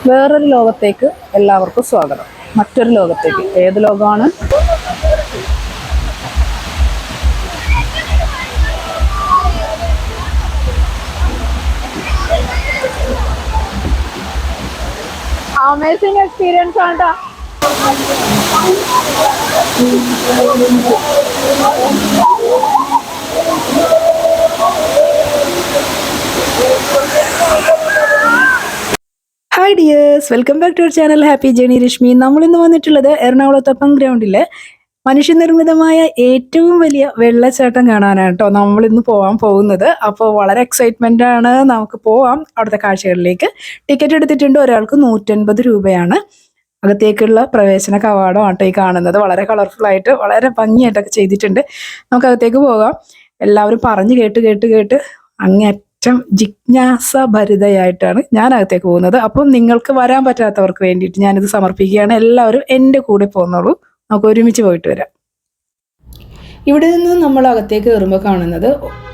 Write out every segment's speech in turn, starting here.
വേറൊരു ലോകത്തേക്ക് എല്ലാവർക്കും സ്വാഗതം. മറ്റൊരു ലോകത്തേക്ക്. ഏത് ലോകമാണ്? അമേസിംഗ് എക്സ്പീരിയൻസ് ആണ്. Hi dears, welcome back to our channel happy journey Rashmi. നമ്മളിന്ന് വന്നിട്ടുള്ളത് എറണാകുളത്തപ്പം ഗ്രൗണ്ടിലെ മനുഷ്യനിർമ്മിതമായ ഏറ്റവും വലിയ വെള്ളച്ചാട്ടം കാണാനാണ് കേട്ടോ നമ്മളിന്ന് പോകാൻ പോകുന്നത്. അപ്പോൾ വളരെ എക്സൈറ്റ്മെൻ്റ് ആണ്. നമുക്ക് പോവാം അവിടുത്തെ കാഴ്ചകളിലേക്ക്. ടിക്കറ്റ് എടുത്തിട്ടുണ്ട്. ഒരാൾക്ക് 150 രൂപയാണ്. അകത്തേക്കുള്ള പ്രവേശന കവാടം ആട്ടോ ഈ കാണുന്നത്. വളരെ കളർഫുൾ ആയിട്ട് വളരെ ഭംഗിയായിട്ടൊക്കെ ചെയ്തിട്ടുണ്ട്. നമുക്ക് അകത്തേക്ക് പോകാം. എല്ലാവരും പറഞ്ഞു കേട്ട് അങ്ങേറ്റം ജിജ്ഞാസ ഭരിതയായിട്ടാണ് ഞാൻ അകത്തേക്ക് പോകുന്നത്. അപ്പം നിങ്ങൾക്ക് വരാൻ പറ്റാത്തവർക്ക് വേണ്ടിയിട്ട് ഞാനിത് സമർപ്പിക്കുകയാണ്. എല്ലാവരും എൻ്റെ കൂടെ പോന്നോളൂ. നമുക്ക് ഒരുമിച്ച് പോയിട്ട് വരാം. ഇവിടെ നിന്ന് നമ്മൾ അകത്തേക്ക് കയറുമ്പോൾ കാണുന്നത്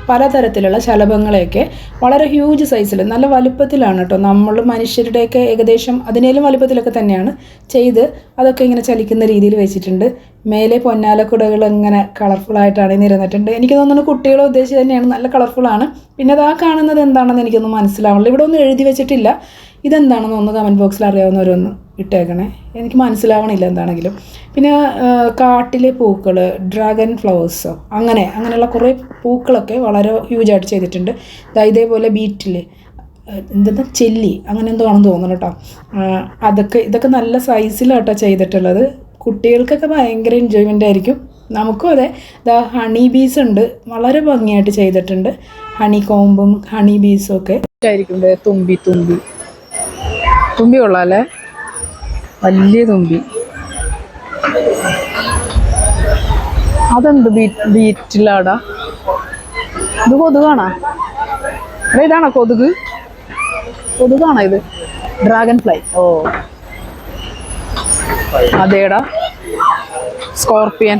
പലതരത്തിലുള്ള ശലഭങ്ങളെയൊക്കെ വളരെ ഹ്യൂജ് സൈസിൽ നല്ല വലുപ്പത്തിലാണ് കേട്ടോ. നമ്മൾ മനുഷ്യരുടെയൊക്കെ ഏകദേശം അതിനേലും വലുപ്പത്തിലൊക്കെ തന്നെയാണ് ചെയ്ത് അതൊക്കെ ഇങ്ങനെ ചലിക്കുന്ന രീതിയിൽ വെച്ചിട്ടുണ്ട്. മേലെ പൊന്നാലക്കുടകൾ ഇങ്ങനെ കളർഫുള്ളായിട്ടാണ് നിരന്നിട്ടുണ്ട്. എനിക്ക് തോന്നുന്നു കുട്ടികളെ ഉദ്ദേശിച്ച് തന്നെയാണ്. നല്ല കളർഫുള്ളാണ്. പിന്നെ അത് ആ കാണുന്നത് എന്താണെന്ന് എനിക്കൊന്നും മനസ്സിലാവണില്ല. ഇവിടെ ഒന്നും എഴുതി വെച്ചിട്ടില്ല. ഇതെന്താണെന്ന് ഒന്ന് കമൻറ്റ് ബോക്സിൽ അറിയാവുന്നവരൊന്ന് ഇട്ടേക്കണേ. എനിക്ക് മനസ്സിലാവണില്ല എന്താണെങ്കിലും. പിന്നെ കാട്ടിലെ പൂക്കൾ, ഡ്രാഗൺ ഫ്ലവേഴ്സോ അങ്ങനെയുള്ള കുറേ പൂക്കളൊക്കെ വളരെ ഹ്യൂജായിട്ട് ചെയ്തിട്ടുണ്ട്. ഇതേപോലെ ബീറ്റിൽ എന്താ ചെല്ലി അങ്ങനെ എന്തോ ആണെന്ന് തോന്നുന്നു കേട്ടോ. ഇതൊക്കെ നല്ല സൈസിലാട്ടോ ചെയ്തിട്ടുള്ളത്. കുട്ടികൾക്കൊക്കെ ഭയങ്കര എൻജോയ്മെൻ്റ് ആയിരിക്കും. നമുക്കും അതെ. ഹണി ബീസ് ഉണ്ട്, വളരെ ഭംഗിയായിട്ട് ചെയ്തിട്ടുണ്ട്. ഹണി കോമ്പും ഹണി ബീസും ഒക്കെ ആയിരിക്കും. തുമ്പി കൊള്ളാം അല്ലേ, വലിയ തുമ്പി. അതെന്ത് ബീറ്റിലാടാ? ഇത് കൊതുകാണോ? ഇതാണോ കൊതുകാണോ ഇത്? Dragon fly. ഓ അതേടാ, സ്കോർപ്പിയൻ.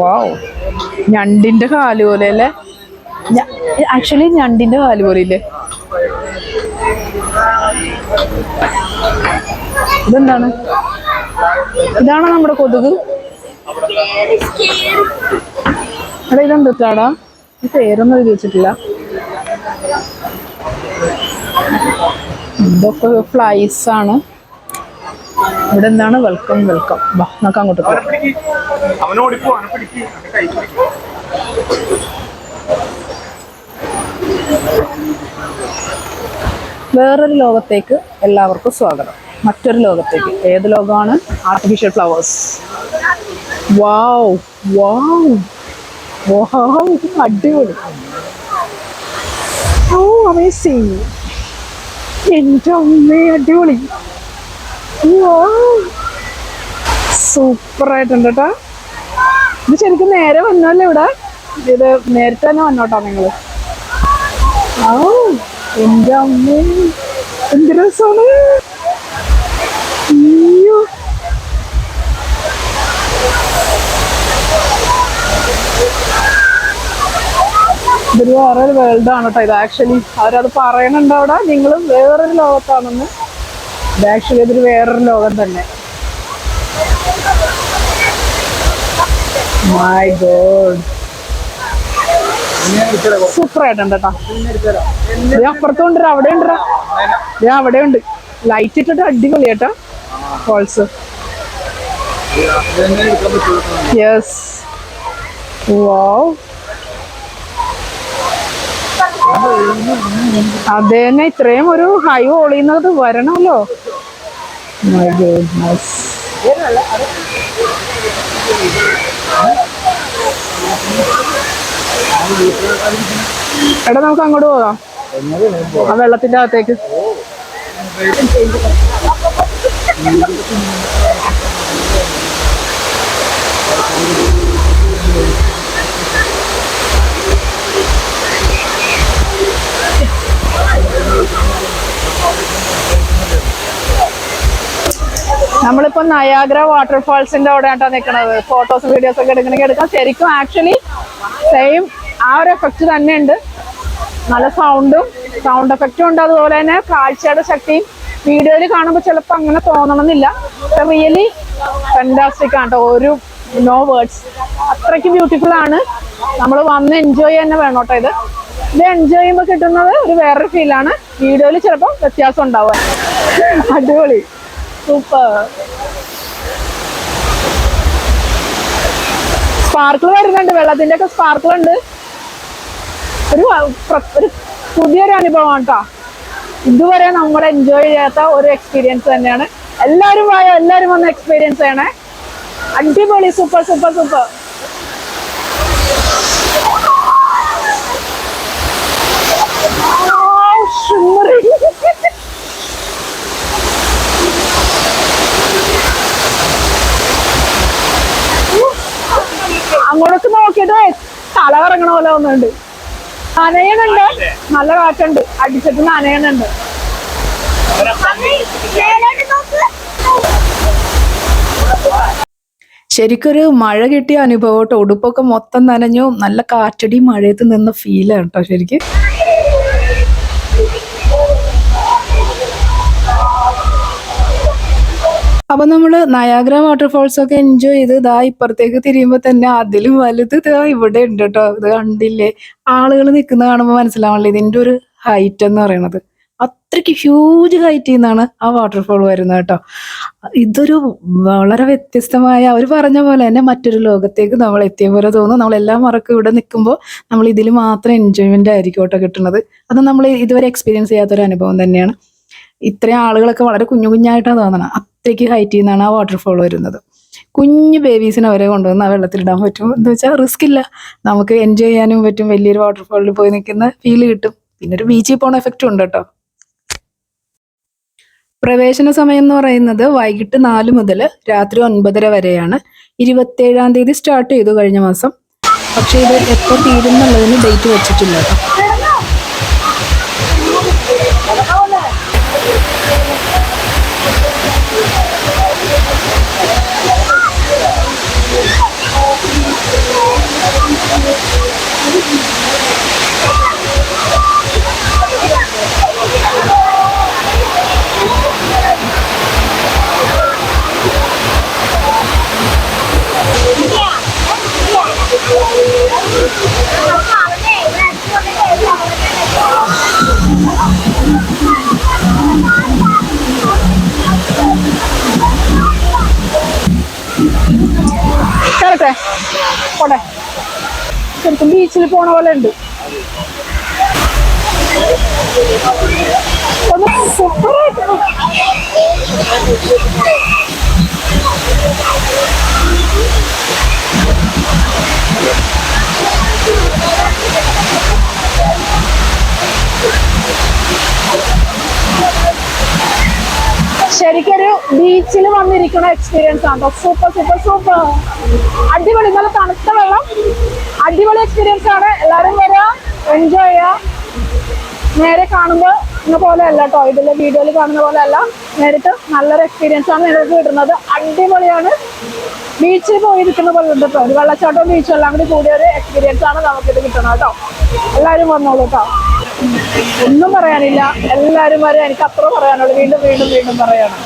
വാവ്, ഞണ്ടിന്റെ കാല് പോലെ അല്ലേ? ആക്ച്വലി ഞണ്ടിന്റെ കാല് പോലെ ഇല്ലേ? ഇതെന്താണ്? ഇതാണോ നമ്മുടെ കൊതുക്? എടാ ഇതെന്താടാ? ഈ പേരൊന്നും എഴുതി വെച്ചിട്ടില്ല. ഇതൊക്കെ ഫ്ലൈസ് ആണ്. ഇവിടെ എന്താണ്? വെൽക്കം. വാ, നമുക്ക് അങ്ങോട്ട് പോകാം. വേറൊരു ലോകത്തേക്ക് എല്ലാവർക്കും സ്വാഗതം. മറ്റൊരു ലോകത്തേക്ക്. ഏത് ലോകമാണ്? Artificial flowers. വാവ്, അടിപൊളി. Oh amazing. എൻ്റെ അമ്മേ, അടിപൊളി. സൂപ്പറായിട്ടുണ്ട് കേട്ടോ. ഇത് ശരിക്കും നേരെ വന്നല്ലേ ഇവിടെ? ഇത് നേരത്തെ തന്നെ വന്നോട്ടോ നിങ്ങള്. എൻ്റെ അമ്മേ, എന്ത് രസമാണ്. ഇതൊരു വേറൊരു വേൾഡാണ് കേട്ടോ ഇത്. ആക്ച്വലി അവരത് പറയണുണ്ട് അവിടെ, നിങ്ങൾ വേറൊരു ലോകത്താണെന്ന്. ഇത് ആക്ച്വലി ഇതൊരു വേറൊരു ലോകം തന്നെ. മൈ ഗോഡ്, സൂപ്പർ ആയിട്ടുണ്ട് കേട്ടോ. അപ്പുറത്തുണ്ട്, അവിടെ ഉണ്ട്, അവിടെ ഉണ്ട്. ലൈറ്റ് ഇട്ടിട്ട് അടിപൊളി കേട്ടോ ഫോൾസ്. യെസ്, വാവ്. അതന്നെ, ഇത്രയും ഒരു ഹൈ ഓളിയുന്നത് വരണമല്ലോ. My goodness. എടാ നമുക്ക് അങ്ങോട്ട് പോകാം, ആ വെള്ളത്തിന്റെ അകത്തേക്ക്. നമ്മളിപ്പോ നയാഗ്ര വാട്ടർഫാൾസിന്റെ അവിടെ ആയിട്ടാ നിൽക്കുന്നത്. ഫോട്ടോസും വീഡിയോസും ഒക്കെ എടുക്കണമെങ്കിൽ എടുക്കാം. ശരിക്കും ആക്ച്വലി സെയിം ആ ഒരു എഫക്റ്റ് തന്നെ ഉണ്ട്. നല്ല സൗണ്ട് എഫക്റ്റും ഉണ്ട്. അതുപോലെ തന്നെ കാഴ്ചയുടെ ശക്തിയും വീഡിയോയിൽ കാണുമ്പോൾ ചിലപ്പോൾ അങ്ങനെ തോന്നണമെന്നില്ല. റിയലി ഫാന്റാസ്റ്റിക് ആണ് കേട്ടോ. ഒരു നോ വേർഡ്സ്. അത്രയ്ക്ക് ബ്യൂട്ടിഫുൾ ആണ്. നമ്മൾ വന്ന് എൻജോയ് തന്നെ വേണം കേട്ടോ. ഇത് എൻജോയ് ചെയ്യുമ്പോൾ കിട്ടുന്നത് ഒരു വേറൊരു ഫീലാണ്. വീഡിയോയിൽ ചിലപ്പോൾ വ്യത്യാസം ഉണ്ടാവുക. അടിപൊളി, സൂപ്പർ. സ്പാർക്കിൾ വരുന്നുണ്ട്, വെള്ളത്തിന്റെ ഒക്കെ സ്പാർക്കിൾ ഉണ്ട്. ഒരു പുതിയൊരു അനുഭവമാണ് കേട്ടോ. ഇതുവരെ നമ്മൾ എൻജോയ് ചെയ്യാത്ത ഒരു എക്സ്പീരിയൻസ് തന്നെയാണ്. എല്ലാവരും വന്ന് എക്സ്പീരിയൻസ് ചെയ്യണേ. അടിപൊളി, സൂപ്പർ സൂപ്പർ സൂപ്പർ. അങ്ങോട്ടൊക്കെ നോക്കിയിട്ട് തല കറങ്ങണ പോലെ ഒന്നുണ്ട്. നനയണുണ്ട്, നല്ല കാറ്റുണ്ട്, അടിച്ചിട്ട് നനയണുണ്ട്. ശരിക്കൊരു മഴ കിട്ടിയ അനുഭവം. ഉടുപ്പൊക്കെ മൊത്തം നനഞ്ഞു. നല്ല കാറ്റടി മഴയത്ത് നിന്ന് ഫീലാണ് കേട്ടോ ശരിക്കും. അപ്പൊ നമ്മള് നയാഗ്ര വാട്ടർഫോൾസ് ഒക്കെ എൻജോയ് ചെയ്ത് ഇതാ ഇപ്പുറത്തേക്ക് തിരിയുമ്പോൾ തന്നെ അതിലും വലുത് ഇതാ ഇവിടെ ഉണ്ട് കേട്ടോ. ഇത് കണ്ടില്ലേ, ആളുകൾ നിൽക്കുന്ന കാണുമ്പോൾ മനസ്സിലാവണല്ലേ ഇതിന്റെ ഒരു ഹൈറ്റ് എന്ന് പറയുന്നത്. അത്രയ്ക്ക് ഹ്യൂജ് ഹൈറ്റിൽ നിന്നാണ് ആ വാട്ടർഫോൾ വരുന്നത് കേട്ടോ. ഇതൊരു വളരെ വ്യത്യസ്തമായ, അവർ പറഞ്ഞ പോലെ തന്നെ മറ്റൊരു ലോകത്തേക്ക് നമ്മൾ എത്തിയ പോലെ തോന്നും. നമ്മളെല്ലാം മറക്കും. ഇവിടെ നിൽക്കുമ്പോൾ നമ്മൾ ഇതിൽ മാത്രം എൻജോയ്മെന്റ് ആയിരിക്കും കേട്ടോ കിട്ടുന്നത്. അത് നമ്മൾ ഇതുവരെ എക്സ്പീരിയൻസ് ചെയ്യാത്തൊരു അനുഭവം തന്നെയാണ്. ഇത്രയും ആളുകളൊക്കെ വളരെ കുഞ്ഞായിട്ടാണ് തോന്നണം. അത്രയ്ക്ക് ഹൈറ്റിൽ നിന്നാണ് ആ വാട്ടർഫോൾ വരുന്നത്. കുഞ്ഞു ബേബീസിനെ അവരെ കൊണ്ടുവന്ന് ആ വെള്ളത്തിലിടാൻ പറ്റും. എന്താ വെച്ചാൽ റിസ്ക് ഇല്ല, നമുക്ക് എൻജോയ് ചെയ്യാനും പറ്റും. വലിയൊരു വാട്ടർഫോളിൽ പോയി നിൽക്കുന്ന ഫീല് കിട്ടും. പിന്നെ ഒരു ബീച്ചിൽ പോണ എഫക്റ്റും ഉണ്ട് കേട്ടോ. പ്രവേശന സമയം എന്ന് പറയുന്നത് വൈകിട്ട് 4 മുതൽ രാത്രി 9:30 വരെയാണ്. 27-ാം തീയതി സ്റ്റാർട്ട് ചെയ്തു കഴിഞ്ഞ മാസം. പക്ഷേ ഇത് എപ്പോൾ തീരും എന്നുള്ളതിന് ഡേറ്റ് വെച്ചിട്ടില്ല കേട്ടോ. പോട്ടെ, ശരിക്കും ബീച്ചിൽ പോണ പോലെ ഉണ്ട്. ശരിക്കൊരു ബീച്ചിൽ വന്നിരിക്കുന്ന എക്സ്പീരിയൻസ് ആണ്. സൂപ്പർ സൂപ്പർ സൂപ്പർ, അടിപൊളി. നല്ല തണുത്ത വെള്ളം, അടിപൊളി എക്സ്പീരിയൻസ് ആണ്. എല്ലാവരും വരിക, എൻജോയ് ചെയ്യുക. നേരെ കാണുമ്പോൾ ഇന്ന പോലെ അല്ല കേട്ടോ, ഇതിലെ വീഡിയോയിൽ കാണുന്ന പോലെ അല്ല. നേരിട്ട് നല്ലൊരു എക്സ്പീരിയൻസ് ആണ് നിങ്ങൾക്ക് കിട്ടുന്നത്. അടിപൊളിയാണ്. ബീച്ചിൽ പോയിരിക്കുന്ന പോലെ ഉണ്ട് കേട്ടോ. ഒരു വെള്ളച്ചാട്ടവും ബീച്ചും എല്ലാം കൂടി കൂടിയ ഒരു എക്സ്പീരിയൻസ് ആണ് നമുക്കിത് കിട്ടണം കേട്ടോ. എല്ലാവരും വന്നോളൂ കേട്ടോ. ഒന്നും പറയാനില്ല, എല്ലാവരും വരെ. എനിക്ക് അത്ര പറയാനുള്ളൂ. വീണ്ടും വീണ്ടും വീണ്ടും പറയാണ്.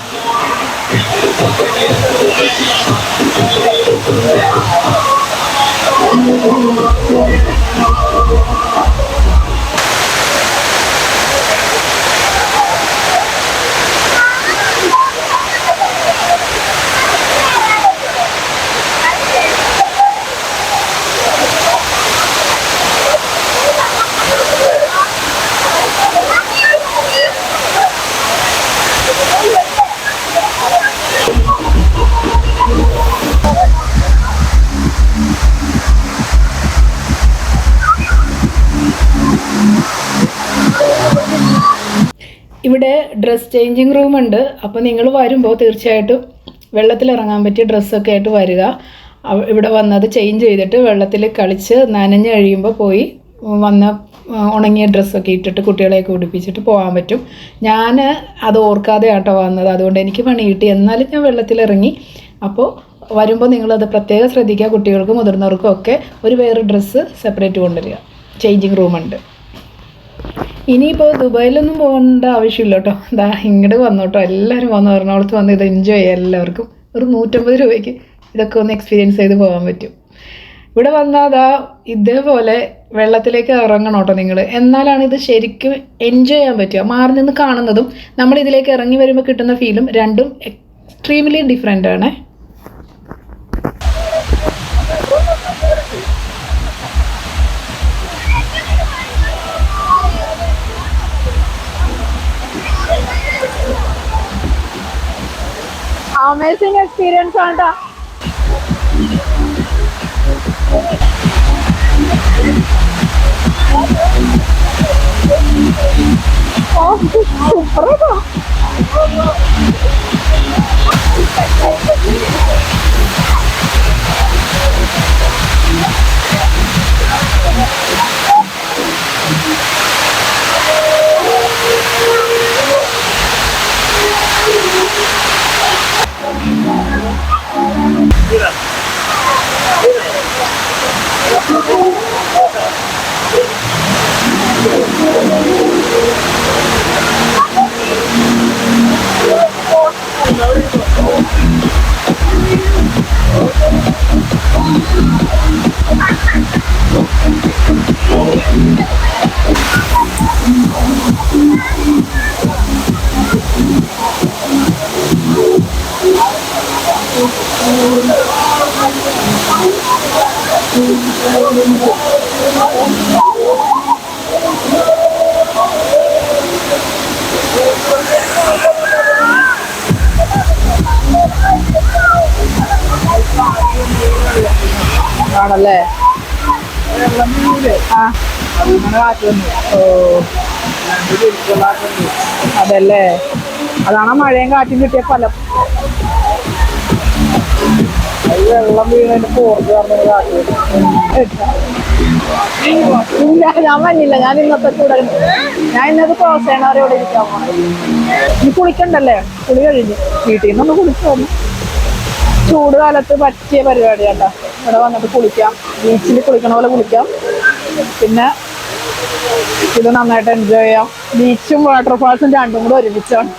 ഇവിടെ ഡ്രസ് ചേഞ്ചിങ് റൂം ഉണ്ട്. അപ്പോൾ നിങ്ങൾ വരുമ്പോൾ തീർച്ചയായിട്ടും വെള്ളത്തിലിറങ്ങാൻ പറ്റിയ ഡ്രസ്സൊക്കെ ആയിട്ട് വരിക. ഇവിടെ വന്നത് ചേഞ്ച് ചെയ്തിട്ട് വെള്ളത്തിൽ കളിച്ച് നനഞ്ഞ് കഴിയുമ്പോൾ പോയി വന്ന ഉണങ്ങിയ ഡ്രസ്സൊക്കെ ഇട്ടിട്ട് കുട്ടികളെയൊക്കെ ഉടുപ്പിച്ചിട്ട് പോകാൻ പറ്റും. ഞാൻ അത് ഓർക്കാതെ ആട്ടോ വന്നത്, അതുകൊണ്ട് എനിക്ക് പണി കിട്ടി. എന്നാലും ഞാൻ വെള്ളത്തിലിറങ്ങി. അപ്പോൾ വരുമ്പോൾ നിങ്ങളത് പ്രത്യേകം ശ്രദ്ധിക്കുക. കുട്ടികൾക്കും മുതിർന്നവർക്കും ഒക്കെ ഒരു വേറെ ഡ്രസ്സ് സെപ്പറേറ്റ് കൊണ്ടുവരിക. ചേഞ്ചിങ് റൂമുണ്ട്. ഇനിയിപ്പോൾ ദുബായിലൊന്നും പോകേണ്ട ആവശ്യമില്ല കേട്ടോ. ഇതാ ഇങ്ങോട്ട് വന്നു കേട്ടോ, എല്ലാവരും വന്നു എറണാകുളത്ത് വന്ന് ഇത് എൻജോയ് ചെയ്യാം. എല്ലാവർക്കും ഒരു 150 രൂപയ്ക്ക് ഇതൊക്കെ ഒന്ന് എക്സ്പീരിയൻസ് ചെയ്ത് പോകാൻ പറ്റും. ഇവിടെ വന്നാൽ അതാ ഇതേപോലെ വെള്ളത്തിലേക്ക് ഇറങ്ങണം കേട്ടോ നിങ്ങൾ, എന്നാലാണ് ഇത് ശരിക്കും എൻജോയ് ചെയ്യാൻ പറ്റുക. മാറി നിന്ന് കാണുന്നതും നമ്മൾ ഇതിലേക്ക് ഇറങ്ങി വരുമ്പോൾ കിട്ടുന്ന ഫീലും രണ്ടും എക്സ്ട്രീംലി ഡിഫറെൻ്റ് ആണ്. അമേസിംഗ് എക്സ്പീരിയൻസ് ആണ്. സൂപ്പറാ. ആണല്ലേ? അതല്ലേ, അതാണ് മഴയും കാറ്റും കിട്ടിയ ഫലം. വെള്ളം വീണതിന്റെ ഇല്ല, ഞാൻ വന്നില്ല. ഞാൻ ഇന്നത്തെ കൂടെ ഞാൻ ഇന്നത് ക്രോസ് ചെയ്യണവരോടെ ഇരിക്കാൻ പോണേ. ഇനി കുളിക്കണ്ടല്ലേ? കുളി കഴിഞ്ഞ് വീട്ടിൽ നിന്നൊന്ന് കുളിച്ചു വന്നു. ചൂട് കാലത്ത് പറ്റിയ പരിപാടിയാട്ടോ. ഇവിടെ വന്നിട്ട് കുളിക്കാം, ബീച്ചിൽ കുളിക്കണ പോലെ കുളിക്കാം. പിന്നെ ഇത് നന്നായിട്ട് എൻജോയ് ചെയ്യാം. ബീച്ചും വാട്ടർഫാൾസും രണ്ടും കൂടെ ഒരുമിച്ചാണ്.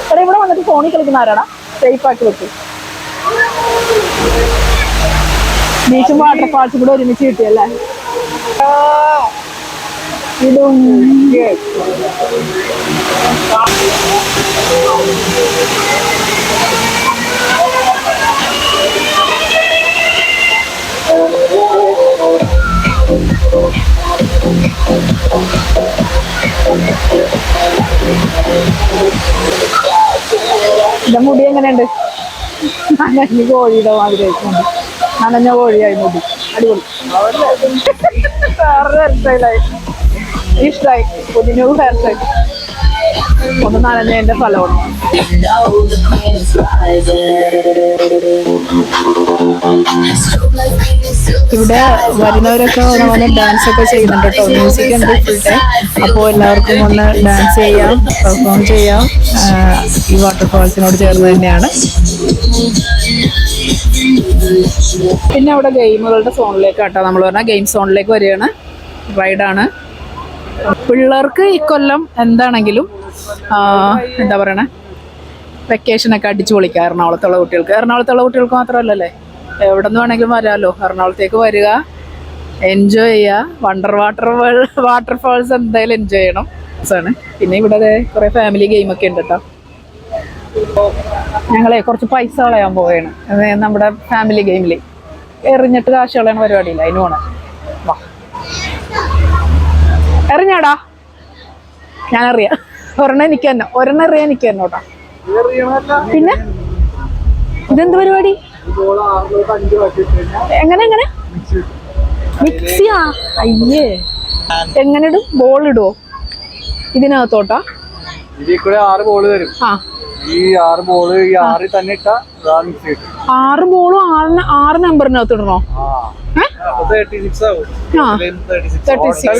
എടാ, ഇവിടെ വന്നിട്ട് ഫോണിൽ കളിക്കുന്ന ആരാടാ? സേഫ് ആക്കി വെക്കും. ബീച്ചും വാട്ടർഫാൾസും കൂടെ ഒരുമിച്ച് കിട്ടിയല്ലേ? ഇതും എന്റെ മുടി എങ്ങനെയുണ്ട്? നനഞ്ഞ കോഴിയുടെ മാതിരി ആയിട്ടുണ്ട്. നനഞ്ഞ കോഴിയായി മുടി. അടിപൊളി. വേറെ ഹെയർ സ്റ്റൈലായി. ഇഷ്ടായി. പുതിയ ഹെയർ സ്റ്റൈൽ. ഒന്ന് നനഞ്ഞതിന്റെ ഫലമാണ്. ഇവിടെ വരുന്നവരൊക്കെ വന്ന് ഡാൻസ് ഒക്കെ ചെയ്യുന്നുണ്ട് കേട്ടോ. മ്യൂസിക് ഉണ്ട് ഫുൾ ടൈം. അപ്പോൾ എല്ലാവർക്കും ഒന്ന് ഡാൻസ് ചെയ്യാം, പെർഫോം ചെയ്യാം. ഈ വാട്ടർഫാൾസിനോട് ചേർന്ന് തന്നെയാണ്. പിന്നെ അവിടെ ഗെയിമുകളുടെ സോണിലേക്ക് കേട്ടോ നമ്മൾ പറഞ്ഞാൽ ഗെയിം സോണിലേക്ക് വരികയാണ്. റൈഡാണ്. പിള്ളേർക്ക് ഇക്കൊല്ലം എന്താണെങ്കിലും എന്താ പറയണേ, വെക്കേഷനൊക്കെ അടിച്ചു പൊളിക്കാം എറണാകുളത്തുള്ള കുട്ടികൾക്ക്. എറണാകുളത്തുള്ള കുട്ടികൾക്ക് മാത്രമല്ലല്ലേ, എവിടെ നിന്ന് വേണമെങ്കിലും വരാമല്ലോ. എറണാകുളത്തേക്ക് വരിക, എൻജോയ് ചെയ്യുക. വാട്ടർഫാൾസ് എന്തായാലും എൻജോയ് ചെയ്യണം ആണ്. പിന്നെ ഇവിടെ കുറേ ഫാമിലി ഗെയിമൊക്കെ ഉണ്ട് കേട്ടോ. ഞങ്ങളെ കുറച്ച് പൈസ കളയാൻ പോവുകയാണ്. നമ്മുടെ ഫാമിലി ഗെയിമിൽ എറിഞ്ഞിട്ട് കാശ് കളയണ പരിപാടിയില്ല, അതിന് പോണം. വാ, എറിഞ്ഞാടാ. ഞാൻ അറിയാം. ഒരെണ്ണം എനിക്ക് തന്നെ, ഒരെണ്ണം എറിയാൻ എനിക്ക് തന്നെ കേട്ടോ. പിന്നെ ഇതെന്ത് പരിപാടി? എങ്ങനെ മിക്സിയാ? അയ്യേ, എങ്ങനെ ഇടും? ബോൾ ഇടുവോ ഇതിനകത്തോട്ടാ? ഇതിൽ കൂടെ 6 ബോൾ വരും. ഈ 6 ബോള് ഈ 6 തന്നെ ഇട്ടാ 6 ബോളും 6 നമ്പറിനകത്ത് ഇടണോ? 36 ആവും.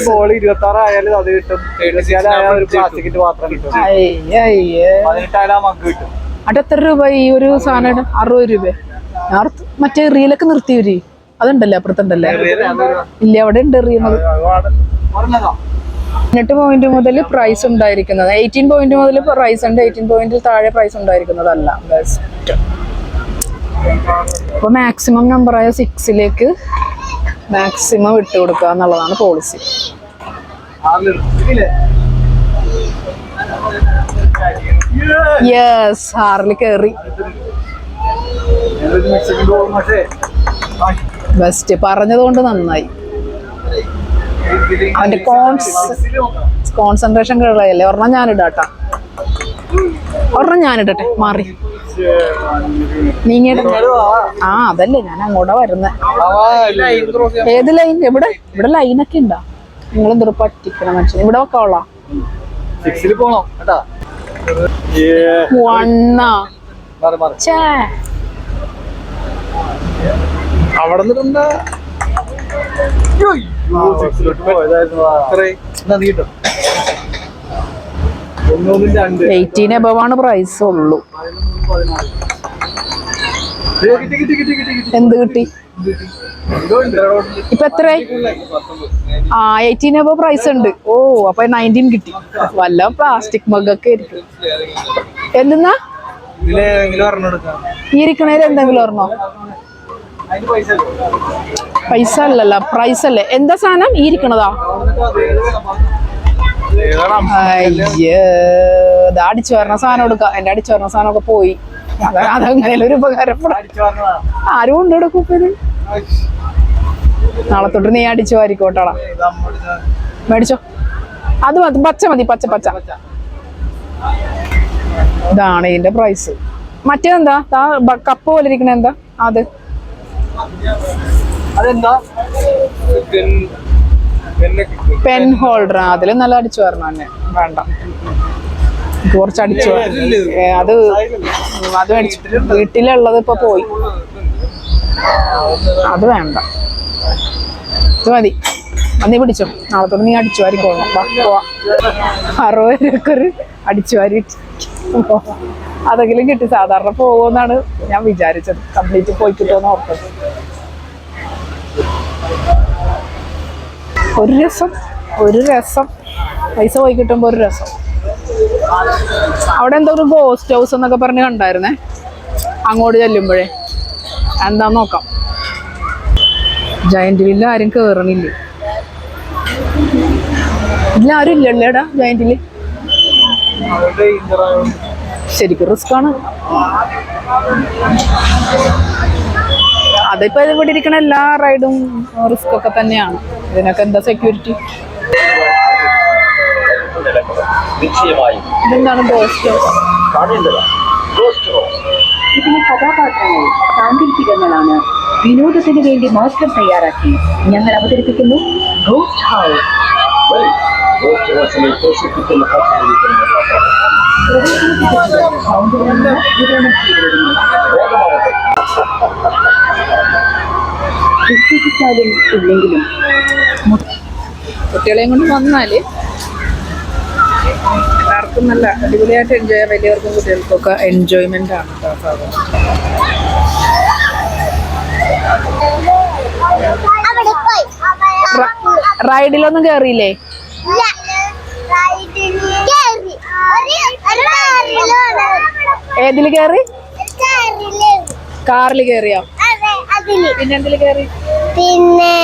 ബോൾ 26 ആയാലും അത് കിട്ടും. 36 ആയാൽ ഒരു പ്ലാസ്റ്റിക്കിന്റെ പാത്രം കിട്ടും. 18 ആയാലും മഗ് കിട്ടും. അത് എത്ര രൂപ ഈ ഒരു സാധനം? 60 രൂപ. ഞാൻ മറ്റേ റീലൊക്കെ നിർത്തിയവര് അതുണ്ടല്ലേ, അപ്പുറത്തുണ്ടല്ലേ? ഇല്ല, അവിടെ ഉണ്ട് എറിയുന്നത്. 18 പോയിന്റ് മുതൽ പ്രൈസ് ഉണ്ടായിരിക്കുന്നത്, 18 പോയിന്റ് മുതൽ പ്രൈസ് ഉണ്ട്, 18 പോയിന്റിൽ താഴെ പ്രൈസ് ഉണ്ടായിരിക്കുന്നതല്ല. ബെസ്റ്റ്. അപ്പോൾ മാക്സിമം നമ്പറായ 6ലേക്ക് മാക്സിമം ഇട്ട് കൊടുക്കുക എന്നുള്ളതാണ് പോളിസി. യെസ്, 6ൽ കയറി. ബെസ്റ്റ്, പറഞ്ഞതുകൊണ്ട് നന്നായി. അവന്റെ കോൺസെൻട്രേഷൻ കളയല്ലേ. ഒരെണ്ണം ഞാനിടാട്ടാ, ഒരെണ്ണം ഞാനിടട്ടെ. മാറി നീങ്ങിട. ആ അതല്ലേ ഞാൻ അങ്ങോട്ടാ വരുന്നേ. ഏത് ലൈൻ? ഇവിടെ ലൈനൊക്കെ ഉണ്ടാ? നിങ്ങൾ എന്തൊരു പറ്റിക്കണ മനുഷ്യൻ. ഇവിടെ വെക്കാവളാ. അവിടെ 18 above ആണ് പ്രൈസ് ഉള്ളൂ. എന്ത് കിട്ടി ഇപ്പൊ? എത്രയായി? 18 above പ്രൈസ് ഉണ്ട്. ഓ, അപ്പൊ 19 കിട്ടി. വല്ല പ്ലാസ്റ്റിക് മഗ്ഗൊക്കെ ആയിരിക്കും. എന്തെന്നാ ഈ ഇരിക്കണേൽ എന്തെങ്കിലും ഓർമ്മോ? പൈസ അല്ലല്ല, പ്രൈസ് അല്ലേ. എന്താ സാധനം ഈ ഇരിക്കണതാ? അടിച്ചു വരണ സാധനം എടുക്ക. എന്റെ അടിച്ചു വരണ സാധനമൊക്കെ പോയി. അതങ്ങനെ ഒരു ഉപകാരപ്പെടാം. ആരും ഉണ്ട് ഇവിടെ കുപ്പിന്. നാളെ തൊട്ട് നീ അടിച്ചു വാരിക്കോട്ടാളാ. മേടിച്ചോ. അത് മതി, പച്ച മതി. പച്ച ഇതാണ് ഇതിന്റെ പ്രൈസ്. മറ്റേതെന്താ കപ്പ് പോലെ ഇരിക്കണ? എന്താ അത്? Pen holder. അതില് നല്ല അടിച്ചു വരണം തന്നെ. വേണ്ട, കുറച്ച് അടിച്ചു. അത് മേടിച്ചു. വീട്ടിലുള്ളത് ഇപ്പൊ പോയി. അത് വേണ്ട, ഇത് മതി. നീ പിടിച്ചോ. നാളെ തൊട്ട് നീ അടിച്ചു വാരി പോകണം. 60 രൂപക്ക് ഒരു അടിച്ചു വാരി അതെങ്കിലും കിട്ടി. സാധാരണ പോകുമെന്നാണ് ഞാൻ വിചാരിച്ചത്. കംപ്ലീറ്റ് പോയി കിട്ടുമെന്ന് ഓർത്തത്. ഒരു രസം പൈസ പോയി കിട്ടുമ്പോ ഒരു രസം. അവിടെ എന്തോ ഒരു ഗോസ്റ്റ് ഹൗസ് എന്നൊക്കെ പറഞ്ഞ് കണ്ടായിരുന്നേ അങ്ങോട്ട് ചെല്ലുമ്പോഴേ. എന്താന്ന് നോക്കാം. ജയന്റ് വീലിൽ ആരും കേറണില്ല. ഇതിലാരും ഇല്ലല്ലേടാ ജയന്റില്. ശരിക്കും റിസ്ക് ആണ്. അതിപ്പോ ഇവിടെ ഇരിക്കണ എല്ലാ റൈഡും റിസ്ക് ഒക്കെ തന്നെയാണ്. ഇതിനൊക്കെ എന്താ സെക്യൂരിറ്റി? ഇതെന്താണ് ഗോസ്റ്റ് ഹൗസ്? ഇതിലെ കഥാപാത്രങ്ങൾ സാങ്കല്പികങ്ങളാണ്. വിനോദത്തിന് വേണ്ടി മാത്രം തയ്യാറാക്കി ഞങ്ങൾ അവതരിപ്പിക്കുന്നു ഗോസ്റ്റ് ഹൗസ്. വിശ്വസിച്ചാലും ഇല്ലെങ്കിലും കുട്ടികളെയും കൊണ്ട് വന്നാല് എല്ലാവർക്കും നല്ല അടിപൊളിയായിട്ട് എൻജോയ് ചെയ്യാം. വലിയവർക്കും കുട്ടികൾക്കൊക്കെ എൻജോയ്മെന്റ് ആണ്. റൈഡിലൊന്നും കേറിയില്ലേ? ഏതില് കേറി? കാറില് കേറിയോ? പിന്നെ എന്തില് കേറി? പിന്നെ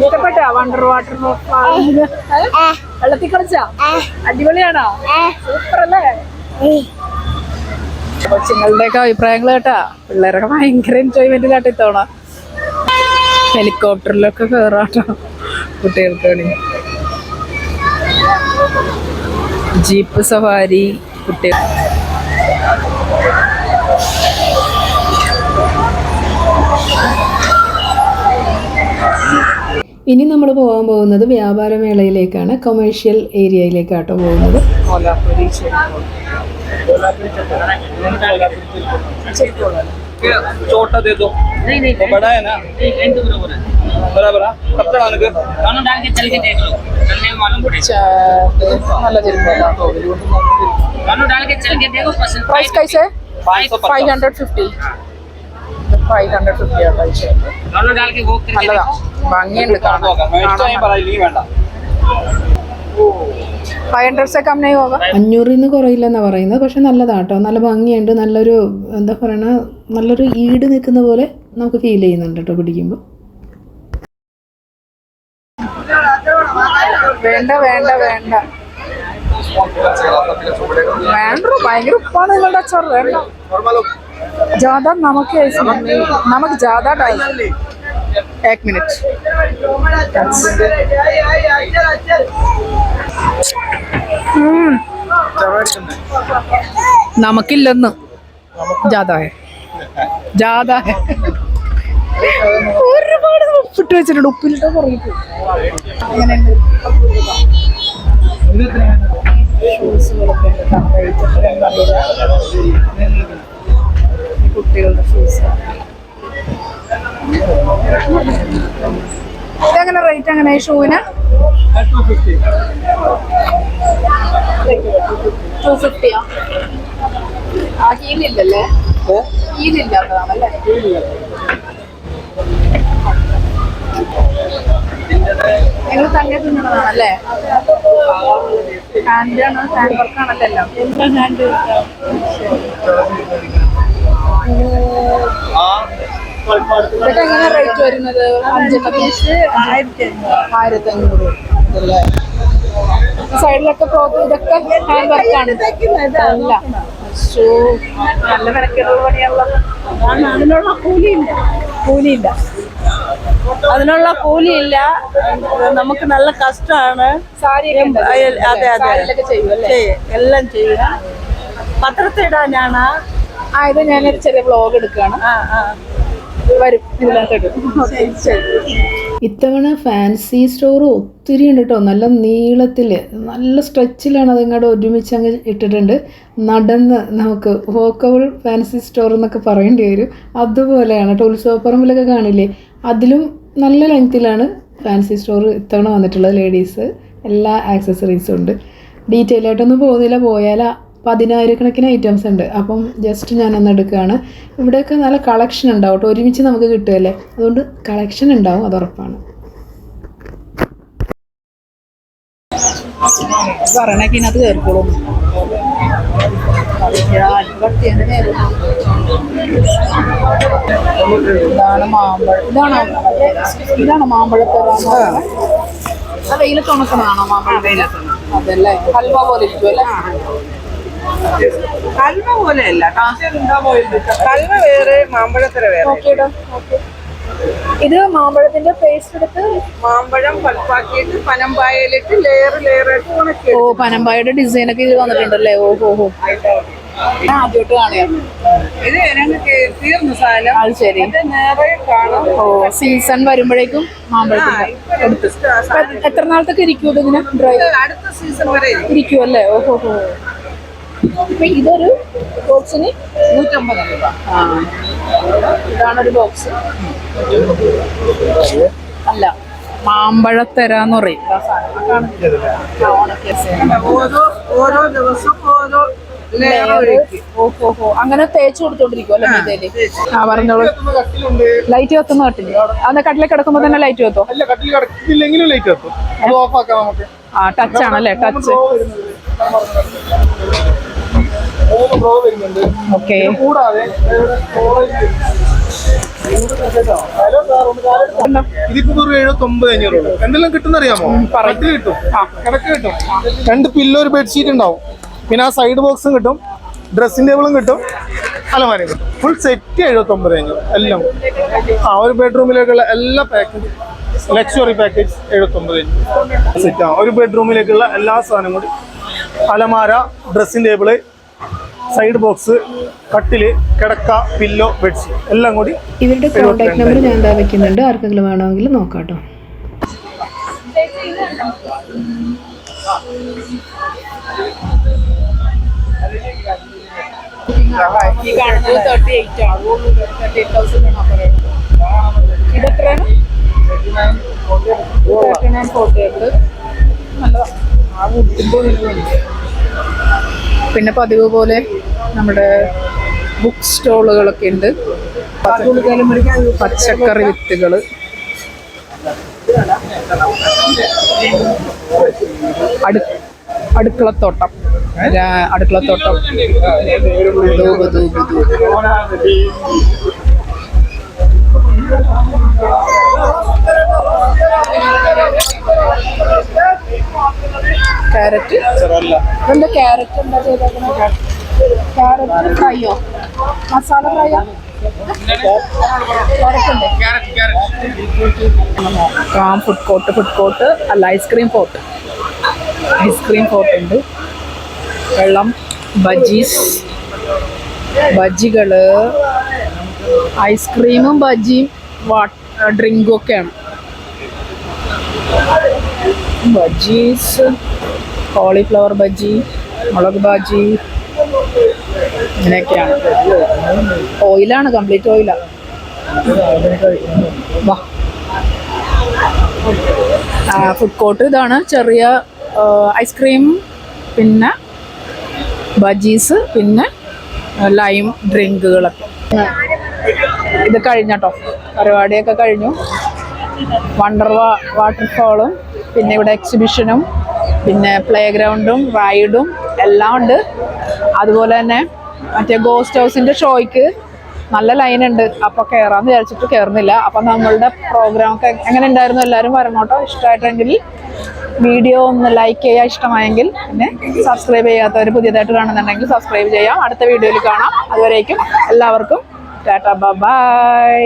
ഇഷ്ടപ്പെട്ടോ വണ്ടർ വാട്ടർ വെള്ളത്തിൽ കളിച്ചാ? അടിപൊളിയാണോ? സൂപ്പർ അല്ലേ? കൊച്ചുങ്ങളുടെയൊക്കെ അഭിപ്രായങ്ങൾ കേട്ടാ. പിള്ളേരൊക്കെ ഭയങ്കര എൻജോയ്മെന്റിലാട്ടോ ഇത്തവണ. ഹെലികോപ്റ്ററിലൊക്കെ കേറാട്ടോ കുട്ടികൾക്ക് വേണ്ടി. ജീപ്പ് സഫാരി കുട്ടികൾ. ഇനി നമ്മൾ പോകാൻ പോകുന്നത് വ്യാപാരമേളയിലേക്കാണ്. കൊമേഴ്ഷ്യൽ ഏരിയയിലേക്കാട്ടോ പോകുന്നത്. छोटा दे दो। नहीं वो बड़ा है ना। एक तो बराबर है। बराबर है। कब तक आने के? दोनों डाल के चल के देख लो। चलने में मालूम पड़ेगा। നല്ല ചെരുപ്പല്ല. दोनों डाल के चल के देखो पसंद। പ്രൈസ് കൈസേ? 550. 550 ആ പൈസ. दोनों डाल के वॉक करके നല്ലതാ, ഭംഗിയുണ്ട് കാണാൻ. नहीं വേണ്ട 500 से कम नहीं होगा 500 നിന്ന് കുറയില്ലെന്നാണ് പറയുന്നത്. പക്ഷെ നല്ലതാട്ടോ, നല്ല ഭംഗിയുണ്ട്, നല്ലൊരു എന്താ പറയണ, നല്ലൊരു ഈട് നിൽക്കുന്ന പോലെ നമുക്ക് ഫീൽ ചെയ്യുന്നുണ്ട് കേട്ടോ പിടിക്കുമ്പോൾ. വേണ്ട വേണ്ട വേണ്ട വേണ്ട, ഭയങ്കര ഉപ്പാണ് നിങ്ങളുടെ അച്ചാർ. വേണ്ട, ज़्यादा नमक है इसमें, नमक ज़्यादा डाल. 1 मिनट. നമക്കില്ലെന്ന് ज़्यादा है, ज़्यादा है. ഒരുപാട് ഉപ്പിട്ട് വെച്ചിട്ടുണ്ട്, ഉപ്പിലിട്ട് കുറയിട്ട്. അങ്ങനെയുണ്ട് കുട്ടികളുടെ ഷൂസ്. ഇതെങ്ങനെ റേറ്റ് എങ്ങനെ ഈ ഷൂവിന്? 250. ആ ഹീലില്ലല്ലേ? ഹീലില്ലാത്തതാണല്ലേ? നിങ്ങൾ തന്നെ തിന്നണതാണല്ലേ? ഹാൻഡാണ്, ഹാൻഡ് വർക്കാണല്ലോ എല്ലാം. ഹാൻഡ് ഇതൊക്കെ എങ്ങനെ റേറ്റ് വരുന്നത്? 5 പീസ് 1500 ഇതല്ലേ? സൈഡിലൊക്കെ ഇതൊക്കെ ഹാൻഡ് വർക്കാണ്. അല്ല, നല്ല മെനക്കെടുള്ള പണിയാണല്ലോ. അതിനുള്ള കൂലിയില്ല, അതിനുള്ള കൂലിയില്ല. നമുക്ക് നല്ല കഷ്ടമാണ്. സാരി അതെ ചെയ്യുമല്ലേ? എല്ലാം ചെയ്യുക. പത്രത്തിടാനാണ്. ഇത് ഞാനൊരു ചെറിയ വ്ളോഗ് എടുക്കുകയാണ്. വരും ഇതിനകത്തോട്ട്. ഇത്തവണ ഫാൻസി സ്റ്റോർ ഒത്തിരി ഉണ്ട് കേട്ടോ. നല്ല നീളത്തിൽ, നല്ല സ്ട്രെച്ചിലാണ് അതിങ്ങോട്ട് ഒരുമിച്ച് അങ്ങ് ഇട്ടിട്ടുണ്ട്. നടന്ന് നമുക്ക് വോക്കബിൾ ഫാൻസി സ്റ്റോർ എന്നൊക്കെ പറയേണ്ടി വരും. അതുപോലെയാണ് കേട്ടോ. ഉത്സവപ്പറമ്പിലൊക്കെ കാണില്ലേ, അതിലും നല്ല ലെങ്ത്തിലാണ് ഫാൻസി സ്റ്റോർ ഇത്തവണ വന്നിട്ടുള്ളത്. ലേഡീസ് എല്ലാ ആക്സസറീസും ഉണ്ട്. ഡീറ്റെയിൽ ആയിട്ടൊന്നും പോകുന്നില്ല, പോയാൽ 10,000 ഐറ്റംസ് ഉണ്ട്. അപ്പം ജസ്റ്റ് ഞാനൊന്ന് എടുക്കുകയാണ്. ഇവിടെയൊക്കെ നല്ല കളക്ഷൻ ഉണ്ടാവും കേട്ടോ, ഒരുമിച്ച് നമുക്ക് കിട്ടുമല്ലേ, അതുകൊണ്ട് കളക്ഷൻ ഉണ്ടാവും, അത് ഉറപ്പാണ്. പറയണക്കിനകത്ത് കയറിക്കോളും. ഇതാണ് മാമ്പഴം. ഇതാണ് മാമ്പഴത്തരാന്ന്. ആ വെയിലത്ത് ഉണക്കണതാണോ മാമ്പഴം? അതല്ലേ, ഹൽവ പോലെ ഇരിക്കും അല്ലേ? കൽവ പോലെയല്ല, കൽവ വേറെ മാമ്പഴത്തര വേറെ. ഇത് മാമ്പഴത്തിന്റെ പേസ്റ്റ് എടുത്ത് മാമ്പഴം പൾപ്പാക്കിയിട്ട് പനമ്പായയിലിട്ട് ലെയറായിട്ട് ഉണക്കി. ഓ, പനമ്പായുടെ ഡിസൈൻ ഒക്കെ ഇത് വന്നിട്ടുണ്ടല്ലേ? ഓഹോ, ആദ്യമായിട്ട് കാണുകയാണ്. ഇത് ഞങ്ങൾക്ക് തീർന്നു സാധനം. അത് ശരി. നേരെ കാണാം. ഓ, സീസൺ വരുമ്പോഴേക്കും മാമ്പഴത്തിന്റെ എത്ര നാളത്തൊക്കെ ഇരിക്കും ഇതിങ്ങനെ ഡ്രൈ? അടുത്ത സീസൺ വരെ ഇരിക്കും അല്ലേ? ഓഹോ. ഇതൊരു ബോക്സിന് 150 രൂപ. ഇതാണൊരു ബോക്സ്. അല്ല, മാമ്പഴത്തരാന്ന് പറയും. ഓരോ ദിവസം ഓരോ ഓഹോ, അങ്ങനെ തേച്ച് കൊടുത്തോണ്ടിരിക്കും അല്ലേ മീതേല്? ആ, പറഞ്ഞോളൂ. ലൈറ്റ് കത്തുന്ന കട്ടില്? അന്ന് കട്ടിലേക്ക് കിടക്കുമ്പോ തന്നെ ലൈറ്റ് കത്തോ? ആ, ടച്ച് ആണല്ലേ? ടച്ച്. ഓക്കെ. ഇതിപ്പോ 79,500 എന്തെല്ലാം കിട്ടുന്ന അറിയാമോ? കട്ടിൽ കിട്ടും, കിടക്ക് കിട്ടും, 2 പില്ലോ, ഒരു ബെഡ്ഷീറ്റ് ഉണ്ടാവും, പിന്നെ ആ സൈഡ് ബോക്സും കിട്ടും, ഡ്രസ്സിംഗ് ടേബിളും കിട്ടും, അലമാരയും കിട്ടും. ഫുൾ സെറ്റ് 79,500 എല്ലാം. ഒരു ബെഡ്റൂമിലേക്കുള്ള എല്ലാ പാക്കേജ്, ലക്ഷറി പാക്കേജ് 79,500 സെറ്റ്. ഒരു ബെഡ്റൂമിലേക്കുള്ള എല്ലാ സാധനവും കൂടി, അലമാര, ഡ്രസ്സിംഗ് ടേബിള്, സൈഡ് ബോക്സ്, കട്ടില്, കിടക്ക, പില്ലോ, ബെഡ്ഷീറ്റ് എല്ലാം കൂടി. ഇവരുടെ കോൺടാക്ട് നമ്പർ ഞാൻ എന്താ വെക്കുന്നുണ്ട്, ആർക്കെങ്കിലും വേണമെങ്കിൽ നോക്കാം കേട്ടോ. ഈ കാണുന്നത് 38 ആണ്. 38,000 ആണ് പറയുന്നത്. ഇതെത്രയാണ്? 39,48. നല്ലതാണ്. പിന്നെ പതിവ് പോലെ നമ്മുടെ ബുക്ക് സ്റ്റോളുകളൊക്കെ ഉണ്ട്. പച്ചക്കറി വിത്തുകൾ, അടുക്കളത്തോട്ടം. അടുക്കളത്തോട്ടം. ക്യാരറ്റ്. ഇതെന്താ ക്യാരറ്റ് എന്താ ചെയ്തേക്കണേ? ക്യാരറ്റ് ഫ്രൈയോ? മസാല ഫ്രൈയോ? ഫുഡ് കോർട്ട് അല്ല, ഐസ്ക്രീം ഫോർട്ട് ഉണ്ട്. വെള്ളം, ബജ്ജികള്, ഐസ്ക്രീമും ബജ്ജിയും ഡ്രിങ്കും ഒക്കെയാണ്. ബജ്ജീസ്, കോളിഫ്ലവർ ബജ്ജി, മുളക് ബജ്ജി, ഇങ്ങനെയൊക്കെയാണ്. ഓയിലാണ്, കംപ്ലീറ്റ് ഓയിലാണ്. ഫുഡ് കോർട്ട് ഇതാണ്. ചെറിയ ഐസ്ക്രീം, പിന്നെ ബജീസ്, പിന്നെ ലൈം ഡ്രിങ്കുകളൊക്കെ. ഇത് കഴിഞ്ഞട്ടോ, പരിപാടിയൊക്കെ കഴിഞ്ഞു. വണ്ടർ വാട്ടർഫാളും, പിന്നെ ഇവിടെ എക്സിബിഷനും, പിന്നെ പ്ലേ ഗ്രൗണ്ടും റൈഡും എല്ലാം ഉണ്ട്. അതുപോലെ തന്നെ മറ്റേ ഗോസ്റ്റ് ഹൗസിൻ്റെ ഷോയ്ക്ക് നല്ല ലൈൻ ഉണ്ട്. അപ്പോൾ കയറാമെന്ന് വിചാരിച്ചിട്ട് കയറുന്നില്ല. അപ്പം നമ്മളുടെ പ്രോഗ്രാമൊക്കെ എങ്ങനെ ഉണ്ടായിരുന്നു? എല്ലാവരും വരണോട്ടോ. ഇഷ്ടമായിട്ടെങ്കിൽ വീഡിയോ ഒന്ന് ലൈക്ക് ചെയ്യുക, ഇഷ്ടമായെങ്കിൽ. പിന്നെ സബ്സ്ക്രൈബ് ചെയ്യാത്തവർ പുതിയതായിട്ട് കാണുന്നുണ്ടെങ്കിൽ സബ്സ്ക്രൈബ് ചെയ്യാം. അടുത്ത വീഡിയോയിൽ കാണാം. അതുവരേക്കും എല്ലാവർക്കും ടാറ്റാ, ബൈ.